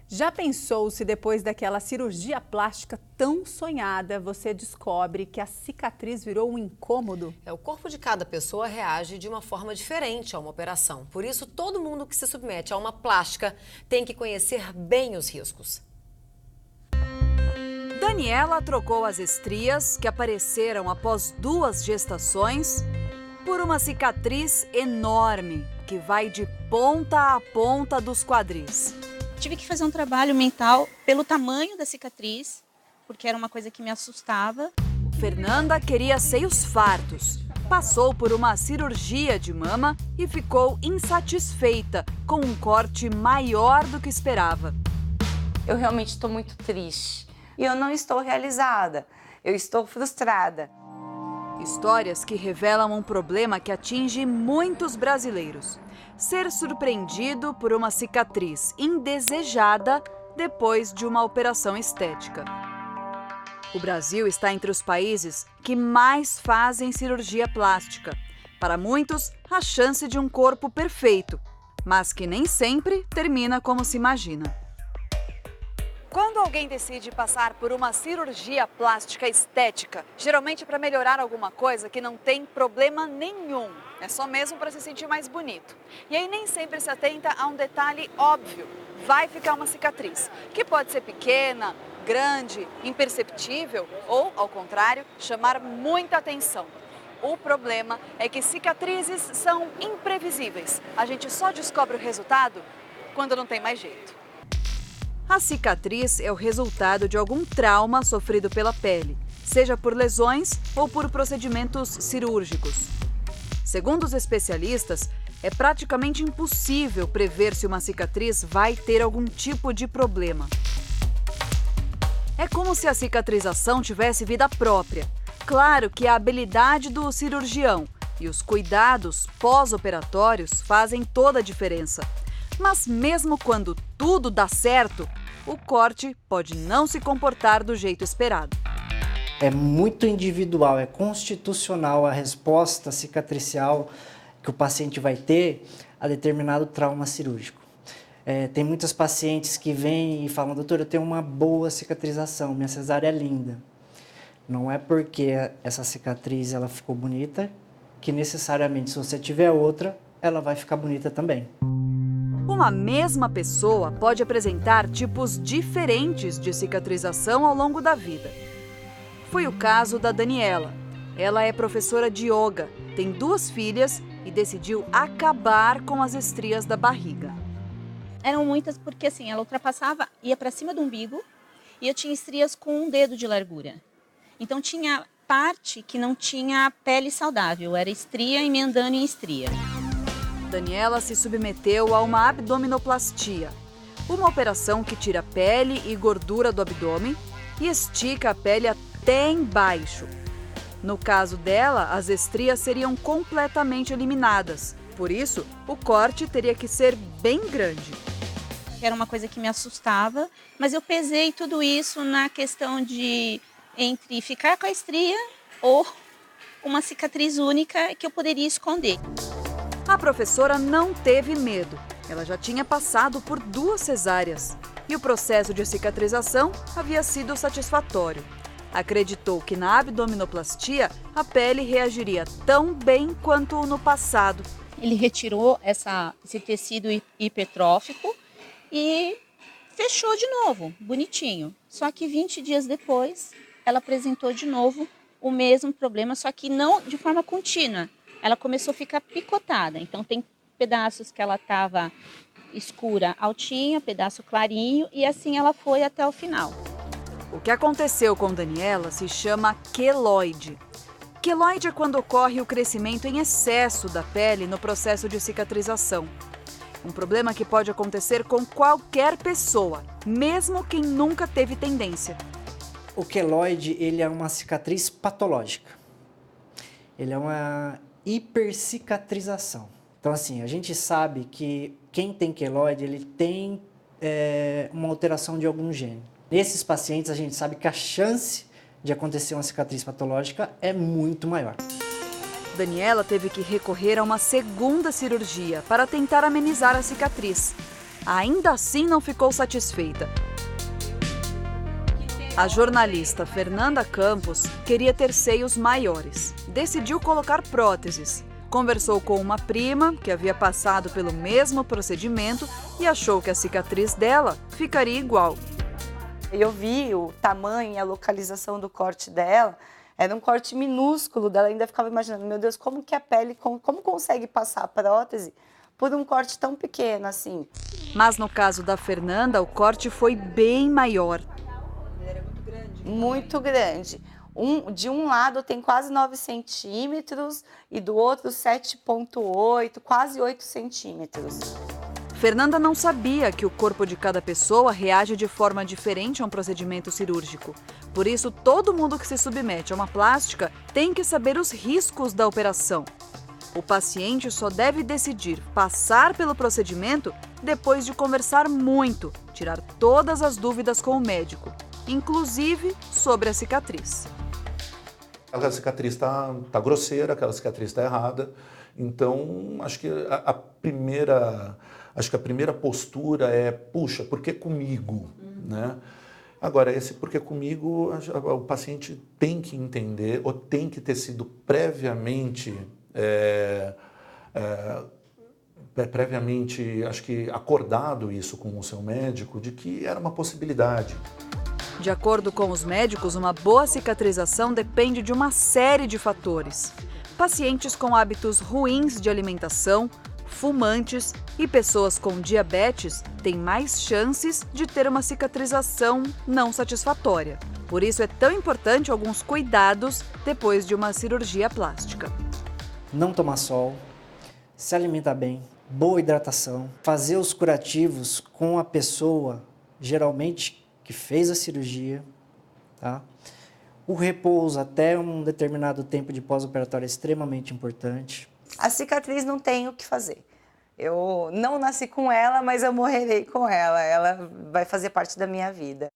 Já pensou se depois daquela cirurgia plástica tão sonhada, você descobre que a cicatriz virou um incômodo? O corpo de cada pessoa reage de uma forma diferente a uma operação. Por isso, todo mundo que se submete a uma plástica tem que conhecer bem os riscos. Daniela trocou as estrias que apareceram após 2 gestações por uma cicatriz enorme que vai de ponta a ponta dos quadris. Tive que fazer um trabalho mental pelo tamanho da cicatriz, porque era uma coisa que me assustava. Fernanda queria seios fartos. Passou por uma cirurgia de mama e ficou insatisfeita com um corte maior do que esperava. Eu realmente estou muito triste e eu não estou realizada. Eu estou frustrada. Histórias que revelam um problema que atinge muitos brasileiros. Ser surpreendido por uma cicatriz indesejada depois de uma operação estética. O Brasil está entre os países que mais fazem cirurgia plástica. Para muitos, a chance de um corpo perfeito, mas que nem sempre termina como se imagina. Quando alguém decide passar por uma cirurgia plástica estética, geralmente para melhorar alguma coisa que não tem problema nenhum, é só mesmo para se sentir mais bonito. E aí nem sempre se atenta a um detalhe óbvio, vai ficar uma cicatriz, que pode ser pequena, grande, imperceptível ou, ao contrário, chamar muita atenção. O problema é que cicatrizes são imprevisíveis, a gente só descobre o resultado quando não tem mais jeito. A cicatriz é o resultado de algum trauma sofrido pela pele, seja por lesões ou por procedimentos cirúrgicos. Segundo os especialistas, é praticamente impossível prever se uma cicatriz vai ter algum tipo de problema. É como se a cicatrização tivesse vida própria. Claro que a habilidade do cirurgião e os cuidados pós-operatórios fazem toda a diferença. Mas mesmo quando tudo dá certo, o corte pode não se comportar do jeito esperado. É muito individual, é constitucional a resposta cicatricial que o paciente vai ter a determinado trauma cirúrgico. Tem muitas pacientes que vêm e falam: doutor, eu tenho uma boa cicatrização, minha cesárea é linda. Não é porque essa cicatriz ela ficou bonita que necessariamente, se você tiver outra, ela vai ficar bonita também. Uma mesma pessoa pode apresentar tipos diferentes de cicatrização ao longo da vida. Foi o caso da Daniela. Ela é professora de yoga, tem 2 filhas e decidiu acabar com as estrias da barriga. Eram muitas porque assim, ela ultrapassava, ia para cima do umbigo e eu tinha estrias com 1 dedo de largura. Então tinha parte que não tinha pele saudável, era estria emendando em estria. Daniela se submeteu a uma abdominoplastia, uma operação que tira pele e gordura do abdômen e estica a pele até embaixo. No caso dela, as estrias seriam completamente eliminadas, por isso o corte teria que ser bem grande. Era uma coisa que me assustava, mas eu pesei tudo isso na questão de entre ficar com a estria ou uma cicatriz única que eu poderia esconder. A professora não teve medo. Ela já tinha passado por 2 cesáreas e o processo de cicatrização havia sido satisfatório. Acreditou que na abdominoplastia a pele reagiria tão bem quanto no passado. Ele retirou esse tecido hipertrófico e fechou de novo, bonitinho. Só que 20 dias depois, ela apresentou de novo o mesmo problema, só que não de forma contínua. Ela começou a ficar picotada, então tem pedaços que ela estava escura, altinha, pedaço clarinho, e assim ela foi até o final. O que aconteceu com Daniela se chama queloide. Queloide é quando ocorre o crescimento em excesso da pele no processo de cicatrização. Um problema que pode acontecer com qualquer pessoa, mesmo quem nunca teve tendência. O queloide ele é uma cicatriz patológica. Ele é uma hipercicatrização. Então, assim, a gente sabe que quem tem queloide, ele tem uma alteração de algum gene. Nesses pacientes, a gente sabe que a chance de acontecer uma cicatriz patológica é muito maior. Daniela teve que recorrer a uma segunda cirurgia para tentar amenizar a cicatriz. ainda assim não ficou satisfeita. A jornalista Fernanda Campos queria ter seios maiores. Decidiu colocar próteses. Conversou com uma prima que havia passado pelo mesmo procedimento e achou que a cicatriz dela ficaria igual. Eu vi o tamanho e a localização do corte dela, era um corte minúsculo, dela ainda ficava imaginando, meu Deus, como que a pele, como consegue passar a prótese por um corte tão pequeno assim? Mas no caso da Fernanda, o corte foi bem maior. Muito grande. De um lado tem quase 9 centímetros e do outro 7,8, quase 8 centímetros. Fernanda não sabia que o corpo de cada pessoa reage de forma diferente a um procedimento cirúrgico. Por isso, todo mundo que se submete a uma plástica tem que saber os riscos da operação. O paciente só deve decidir passar pelo procedimento depois de conversar muito, tirar todas as dúvidas com o médico, inclusive sobre a cicatriz. Aquela cicatriz está grosseira, aquela cicatriz está errada. Então, acho que a primeira postura é, puxa, por que comigo? Né? Agora, esse por que comigo, o paciente tem que entender ou tem que ter sido previamente, acho que acordado isso com o seu médico, de que era uma possibilidade. De acordo com os médicos, uma boa cicatrização depende de uma série de fatores. Pacientes com hábitos ruins de alimentação, fumantes e pessoas com diabetes têm mais chances de ter uma cicatrização não satisfatória. Por isso é tão importante alguns cuidados depois de uma cirurgia plástica. Não tomar sol, se alimentar bem, boa hidratação, fazer os curativos com a pessoa, geralmente que fez a cirurgia, tá? O repouso até um determinado tempo de pós-operatório é extremamente importante. A cicatriz não tem o que fazer. Eu não nasci com ela, mas eu morrerei com ela. Ela vai fazer parte da minha vida.